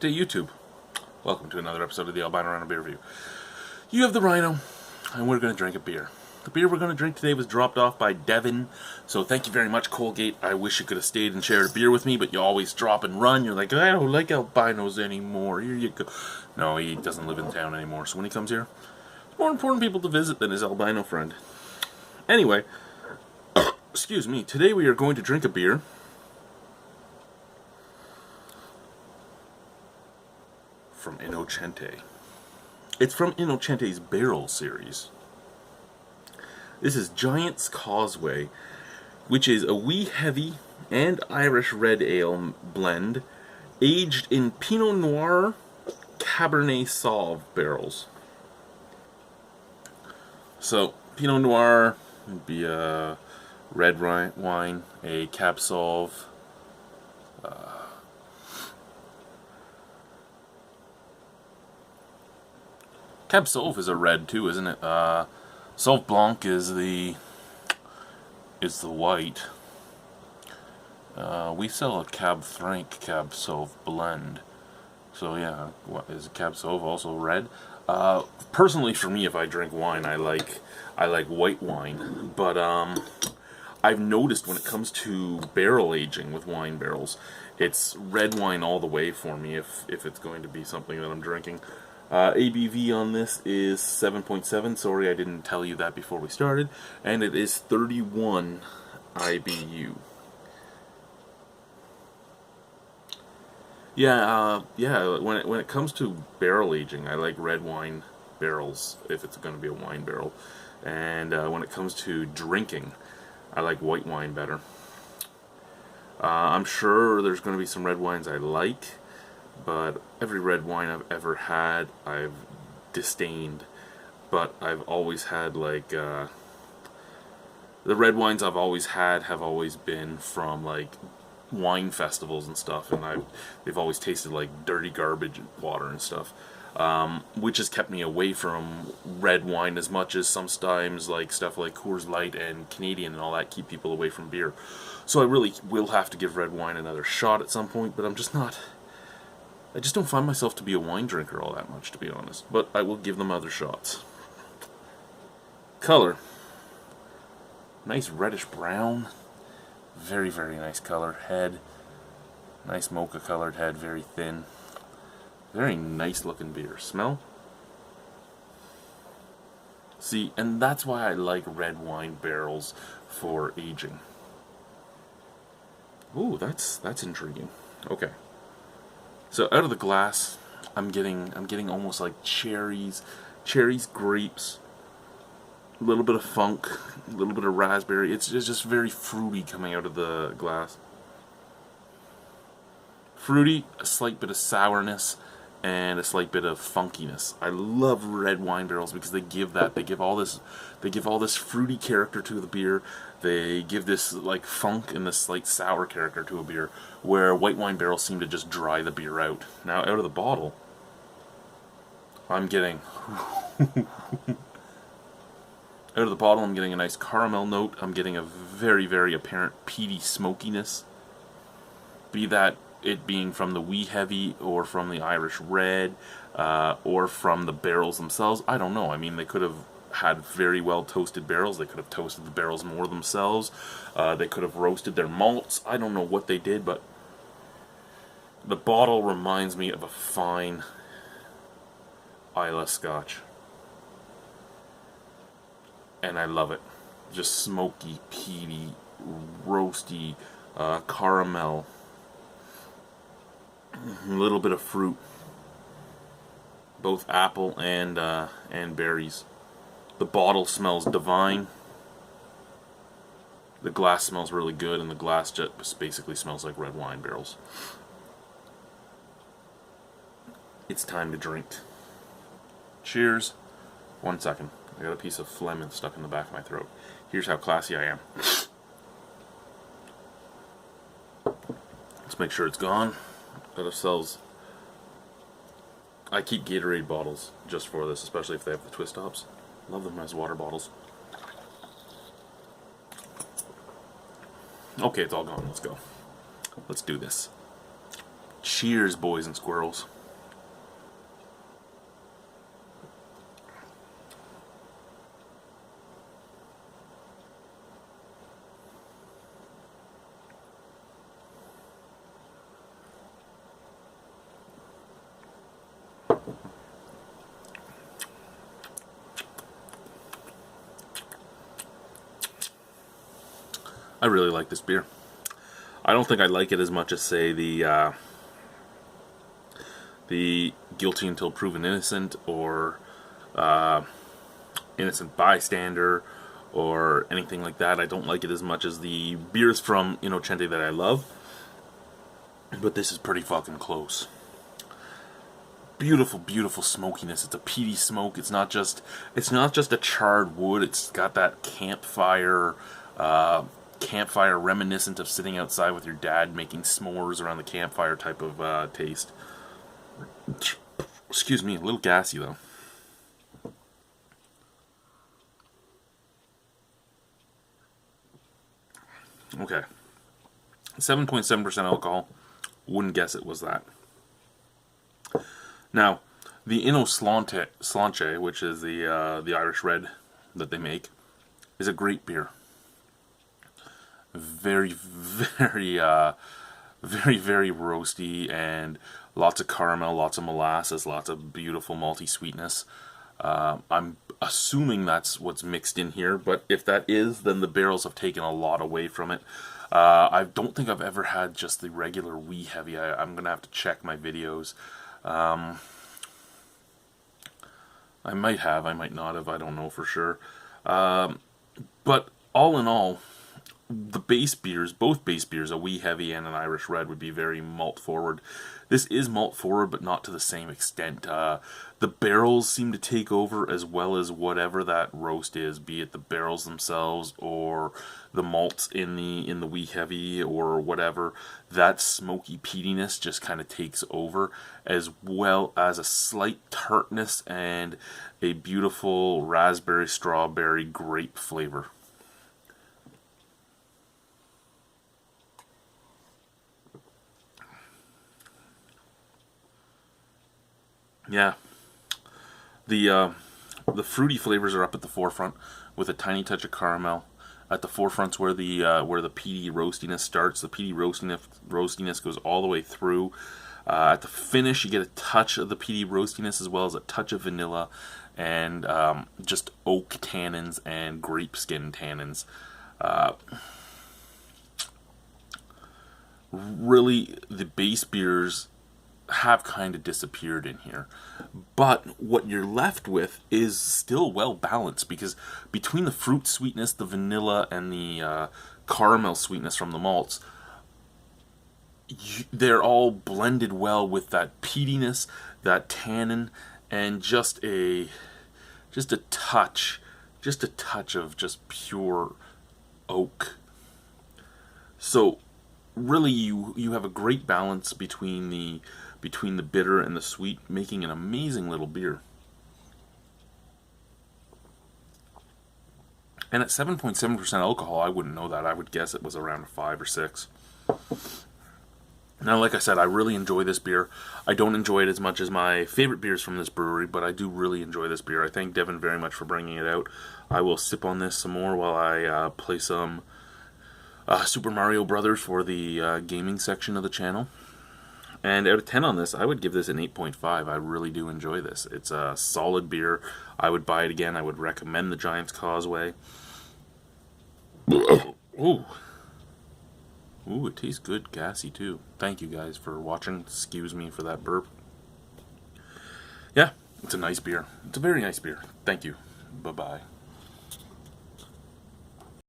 Day YouTube. Welcome to another episode of the Albino Rhino Beer Review. You have the Rhino, and we're going to drink a beer. The beer we're going to drink today was dropped off by Devin, so thank you very much, Colgate. I wish you could have stayed and shared a beer with me, but you always drop and run. You're like, I don't like albinos anymore. Here you go. No, he doesn't live in town anymore, so when he comes here, there's more important people to visit than his albino friend. Anyway, excuse me, today we are going to drink a beer from Innocente. It's from Innocente's Barrel series. This is Giant's Causeway, which is a wee heavy and Irish red ale blend aged in Pinot Noir Cabernet Sauv barrels. So, Pinot Noir would be a red wine, a Cab Sauv, Cab Sauv is a red too, isn't it? Sauv Blanc is the white. We sell a Cab Franc Cab Sauv blend. So yeah, is Cab Sauv also red? Personally, for me, if I drink wine, I like white wine. But I've noticed when it comes to barrel aging with wine barrels, it's red wine all the way for me if it's going to be something that I'm drinking. ABV on this is 7.7. Sorry, I didn't tell you that before we started. And it is 31 IBU. Yeah. When it comes to barrel aging, I like red wine barrels if it's going to be a wine barrel. And when it comes to drinking, I like white wine better. I'm sure there's going to be some red wines I like, but every red wine I've ever had, I've disdained. But I've always had, like, the red wines I've always had have always been from, like, wine festivals and stuff, and they've always tasted like dirty garbage water and stuff, which has kept me away from red wine as much as sometimes, like, stuff like Coors Light and Canadian and all that keep people away from beer. So I really will have to give red wine another shot at some point, but I just don't find myself to be a wine drinker all that much, to be honest. But I will give them other shots. Color. Nice reddish brown. Very, very nice color. Head. Nice mocha colored head, very thin. Very nice looking beer. Smell? See, and that's why I like red wine barrels for aging. Ooh, that's intriguing. Okay. So out of the glass, I'm getting almost like cherries, grapes, a little bit of funk, a little bit of raspberry. It's just very fruity coming out of the glass. Fruity, a slight bit of sourness, and a slight bit of funkiness. I love red wine barrels because they give all this fruity character to the beer. They give this, like, funk and this slight sour character to a beer, where white wine barrels seem to just dry the beer out. Now, out of the bottle, I'm getting a nice caramel note. I'm getting a very, very apparent peaty smokiness. Be that it being from the wee heavy, or from the Irish red, or from the barrels themselves. I don't know. I mean, they could have had very well toasted barrels. They could have toasted the barrels more themselves. They could have roasted their malts. I don't know what they did, but the bottle reminds me of a fine Islay Scotch. And I love it. Just smoky, peaty, roasty, caramel, a little bit of fruit, both apple and berries. The bottle smells divine. The glass smells really good, and the glass just basically smells like red wine barrels. It's time to drink. Cheers. 1 second. I got a piece of phlegm stuck in the back of my throat. Here's how classy I am. Let's make sure it's gone. Got ourselves... I keep Gatorade bottles just for this, especially if they have the twist tops. Love them as water bottles. Okay, it's all gone. Let's go. Let's do this. Cheers, boys and squirrels. I really like this beer. I don't think I like it as much as, say, the Guilty Until Proven Innocent, or Innocent Bystander, or anything like that. I don't like it as much as the beers from Innocente that I love. But this is pretty fucking close. Beautiful, beautiful smokiness. It's a peaty smoke. It's not just a charred wood. It's got that campfire reminiscent of sitting outside with your dad making s'mores around the campfire type of taste. Excuse me, a little gassy though. Okay. 7.7% alcohol. Wouldn't guess it was that. Now, the Innocente, which is the Irish red that they make, is a great beer. Very, very, very, very roasty, and lots of caramel, lots of molasses, lots of beautiful malty sweetness. I'm assuming that's what's mixed in here, but if that is, then the barrels have taken a lot away from it. I don't think I've ever had just the regular wee heavy. I'm going to have to check my videos. I might have, I might not have, I don't know for sure. But all in all, the base beers, both base beers, a wee heavy and an Irish red, would be very malt forward. This is malt forward, but not to the same extent. The barrels seem to take over, as well as whatever that roast is, be it the barrels themselves or the malts in the wee heavy or whatever. That smoky peatiness just kind of takes over, as well as a slight tartness and a beautiful raspberry, strawberry, grape flavor. Yeah, the fruity flavors are up at the forefront with a tiny touch of caramel. At the forefront's where the peaty roastiness starts. The peaty roastiness goes all the way through. At the finish, you get a touch of the peaty roastiness, as well as a touch of vanilla, and just oak tannins and grape skin tannins. Really, the base beers have kind of disappeared in here, but what you're left with is still well balanced, because between the fruit sweetness, the vanilla, and the caramel sweetness from the malts, they're all blended well with that peatiness, that tannin, and just a touch of just pure oak. So really, you have a great balance between the bitter and the sweet, making an amazing little beer. And at 7.7% alcohol, I wouldn't know that. I would guess it was around a 5 or 6. Now, like I said, I really enjoy this beer. I don't enjoy it as much as my favorite beers from this brewery, but I do really enjoy this beer. I thank Devin very much for bringing it out. I will sip on this some more while I play some Super Mario Brothers for the gaming section of the channel. And out of 10 on this, I would give this an 8.5. I really do enjoy this. It's a solid beer. I would buy it again. I would recommend the Giant's Causeway. Ooh. Ooh, it tastes good, gassy too. Thank you guys for watching. Excuse me for that burp. Yeah, it's a nice beer. It's a very nice beer. Thank you. Bye-bye.